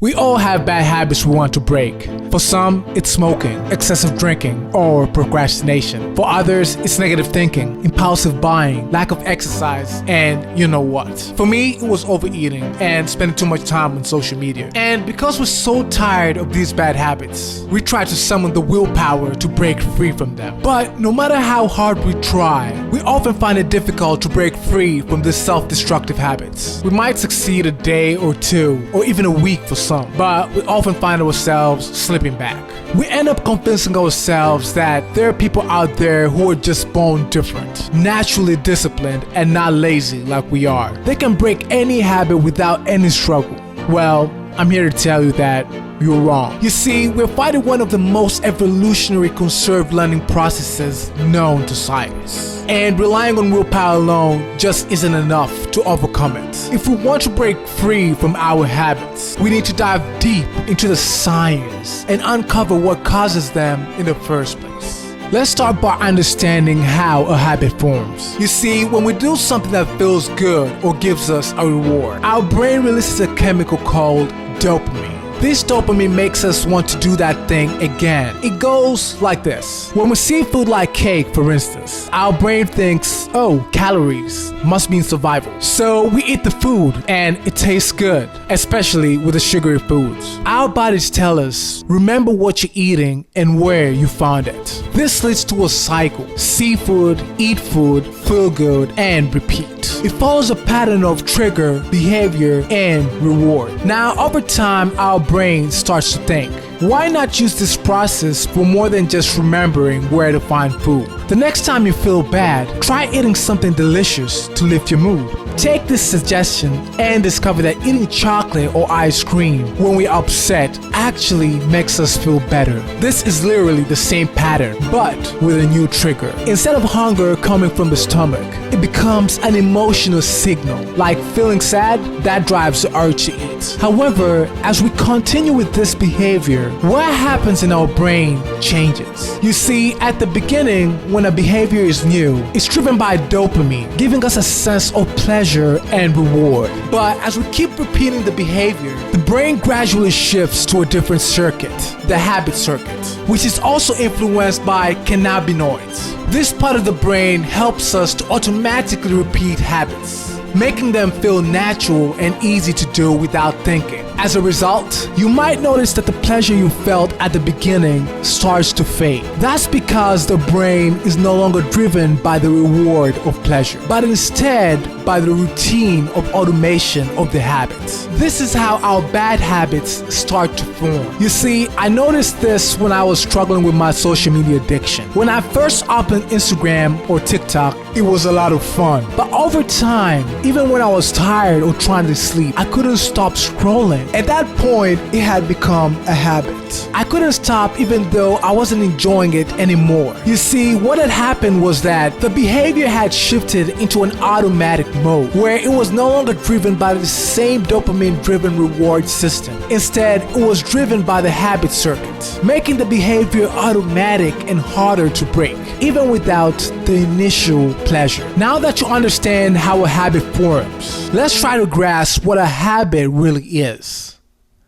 We all have bad habits we want to break. For some, it's smoking, excessive drinking, or procrastination. For others, it's negative thinking, impulsive buying, lack of exercise, and you know what. For me, it was overeating and spending too much time on social media. And because we're so tired of these bad habits, we try to summon the willpower to break free from them. But no matter how hard we try, we often find it difficult to break free from these self-destructive habits. We might succeed a day or two, or even a week for some, but we often find ourselves slipping back. We end up convincing ourselves that there are people out there who are just born different, naturally disciplined and not lazy like we are. They can break any habit without any struggle. Well, I'm here to tell you that you're wrong. You see, we're fighting one of the most evolutionary conserved learning processes known to science. And relying on willpower alone just isn't enough to overcome it. If we want to break free from our habits, we need to dive deep into the science and uncover what causes them in the first place. Let's start by understanding how a habit forms. You see, when we do something that feels good or gives us a reward, our brain releases a chemical called dopamine. This dopamine makes us want to do that thing again. It goes like this. When we see food like cake, for instance, our brain thinks, oh, calories must mean survival. So we eat the food and it tastes good, especially with the sugary foods. Our bodies tell us, remember what you're eating and where you found it. This leads to a cycle. See food, eat food, feel good, and repeat. It follows a pattern of trigger, behavior, and reward. Now, over time, our brain starts to think, why not use this process for more than just remembering where to find food? The next time you feel bad, try eating something delicious to lift your mood. Take this suggestion and discover that eating chocolate or ice cream when we're upset actually makes us feel better. This is literally the same pattern, but with a new trigger. Instead of hunger coming from the stomach, it becomes an emotional signal. Like feeling sad, that drives the urge to eat. However, as we continue with this behavior, what happens in our brain changes. You see, at the beginning, when a behavior is new, it's driven by dopamine, giving us a sense of pleasure and reward. But as we keep repeating the behavior, the brain gradually shifts to a different circuit, the habit circuit, which is also influenced by cannabinoids. This part of the brain helps us to automatically repeat habits, making them feel natural and easy to do without thinking. As a result, you might notice that the pleasure you felt at the beginning starts to fade. That's because the brain is no longer driven by the reward of pleasure, but instead by the routine of automation of the habits. This is how our bad habits start to form. You see, I noticed this when I was struggling with my social media addiction. When I first opened Instagram or TikTok, it was a lot of fun. But over time, even when I was tired or trying to sleep, I couldn't stop scrolling. At that point, it had become a habit. I couldn't stop even though I wasn't enjoying it anymore. You see, what had happened was that the behavior had shifted into an automatic mode where it was no longer driven by the same dopamine-driven reward system. Instead, it was driven by the habit circuit, making the behavior automatic and harder to break, even without the initial pleasure. Now that you understand how a habit forms, let's try to grasp what a habit really is.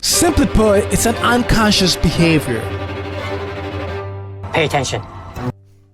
Simply put, it's an unconscious behavior. Pay attention.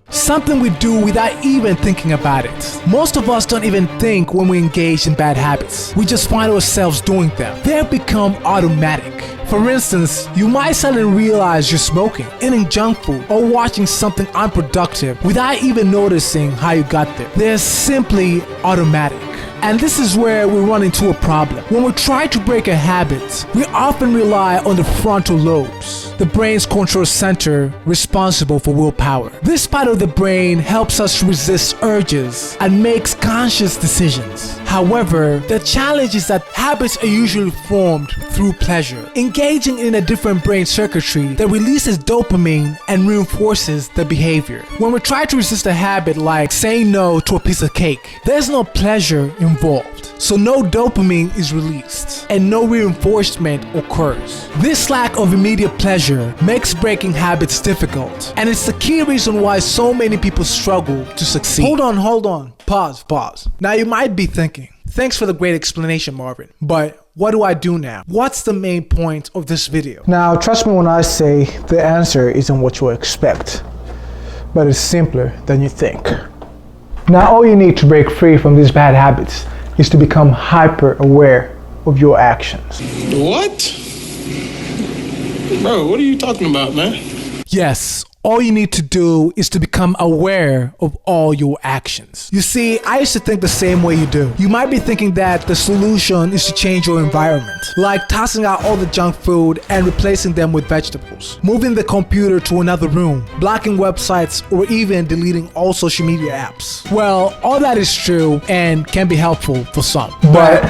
Something we do without even thinking about it. Most of us don't even think when we engage in bad habits. We just find ourselves doing them. They have become automatic. For instance, you might suddenly realize you're smoking, eating junk food, or watching something unproductive without even noticing how you got there. They're simply automatic. And this is where we run into a problem. When we try to break a habit, we often rely on the frontal lobes, the brain's control center responsible for willpower. This part of the brain helps us resist urges and makes conscious decisions. However, the challenge is that habits are usually formed through pleasure, engaging in a different brain circuitry that releases dopamine and reinforces the behavior. When we try to resist a habit like saying no to a piece of cake, there's no pleasure involved, so no dopamine is released and no reinforcement occurs. This lack of immediate pleasure makes breaking habits difficult, and it's the key reason why so many people struggle to succeed. Hold on, pause. Now you might be thinking, Thanks for the great explanation, Marvin. But what do I do now? What's the main point of this video? Now, trust me when I say the answer isn't what you expect, but it's simpler than you think. Now, all you need to break free from these bad habits is to become hyper aware of your actions. What? Bro, what are you talking about, man? Yes, all you need to do is to become aware of all your actions. You see, I used to think the same way you do. You might be thinking that the solution is to change your environment, like tossing out all the junk food and replacing them with vegetables, moving the computer to another room, blocking websites, or even deleting all social media apps. Well, all that is true and can be helpful for some. But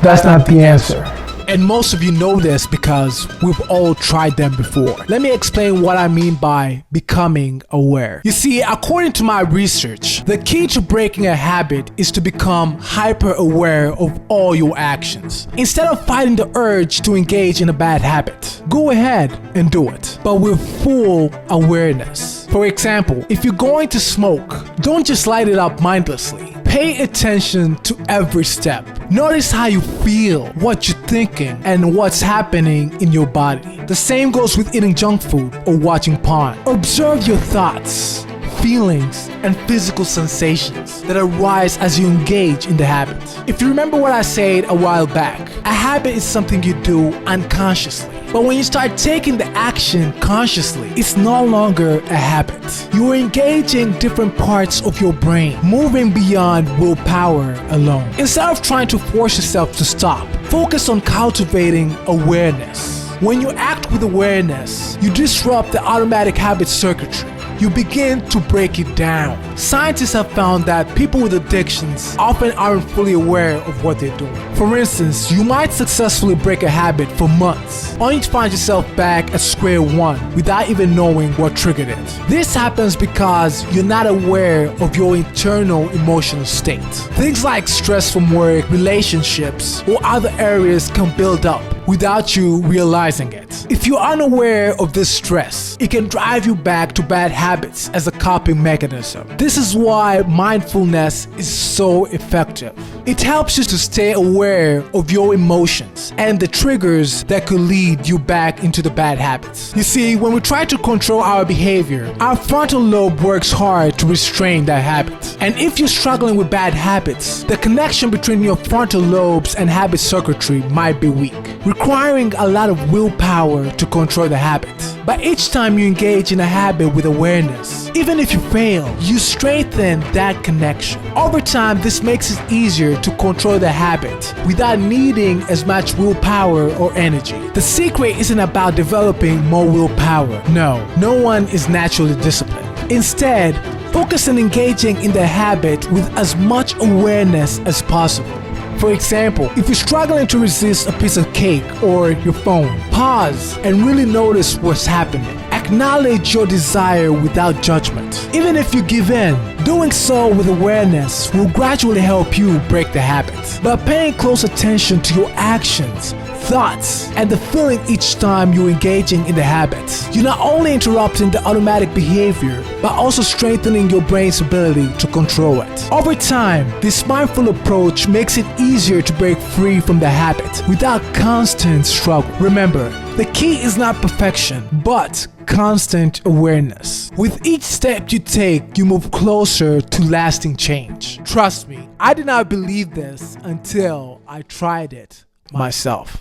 that's not the answer. And most of you know this because we've all tried them before. Let me explain what I mean by becoming aware. You see, according to my research, the key to breaking a habit is to become hyper aware of all your actions. Instead of fighting the urge to engage in a bad habit, go ahead and do it, but with full awareness. For example, if you're going to smoke, don't just light it up mindlessly. Pay attention to every step. Notice how you feel, what you're thinking, and what's happening in your body. The same goes with eating junk food or watching porn. Observe your thoughts, feelings, and physical sensations that arise as you engage in the habit. If you remember what I said a while back, a habit is something you do unconsciously. But when you start taking the action consciously, it's no longer a habit. You are engaging different parts of your brain, moving beyond willpower alone. Instead of trying to force yourself to stop, focus on cultivating awareness. When you act with awareness, you disrupt the automatic habit circuitry. You begin to break it down. Scientists have found that people with addictions often aren't fully aware of what they're doing. For instance, you might successfully break a habit for months, only to find yourself back at square one without even knowing what triggered it. This happens because you're not aware of your internal emotional state. Things like stress from work, relationships, or other areas can build up without you realizing it. If you're unaware of this stress, it can drive you back to bad habits as a coping mechanism. This is why mindfulness is so effective. It helps you to stay aware of your emotions and the triggers that could lead you back into the bad habits. You see, when we try to control our behavior, our frontal lobe works hard to restrain that habit. And if you're struggling with bad habits, the connection between your frontal lobes and habit circuitry might be weak, requiring a lot of willpower to control the habit. But each time you engage in a habit with awareness, even if you fail, you strengthen that connection. Over time, this makes it easier to control the habit without needing as much willpower or energy. The secret isn't about developing more willpower. No one is naturally disciplined. Instead, focus on engaging in the habit with as much awareness as possible. For example, if you're struggling to resist a piece of cake or your phone, pause and really notice what's happening. Acknowledge your desire without judgment. Even if you give in, doing so with awareness will gradually help you break the habit. By paying close attention to your actions, thoughts, and the feeling each time you're engaging in the habit, you're not only interrupting the automatic behavior, but also strengthening your brain's ability to control it. Over time, this mindful approach makes it easier to break free from the habit without constant struggle. Remember, the key is not perfection, but constant awareness. With each step you take, you move closer to lasting change. Trust me, I did not believe this until I tried it myself.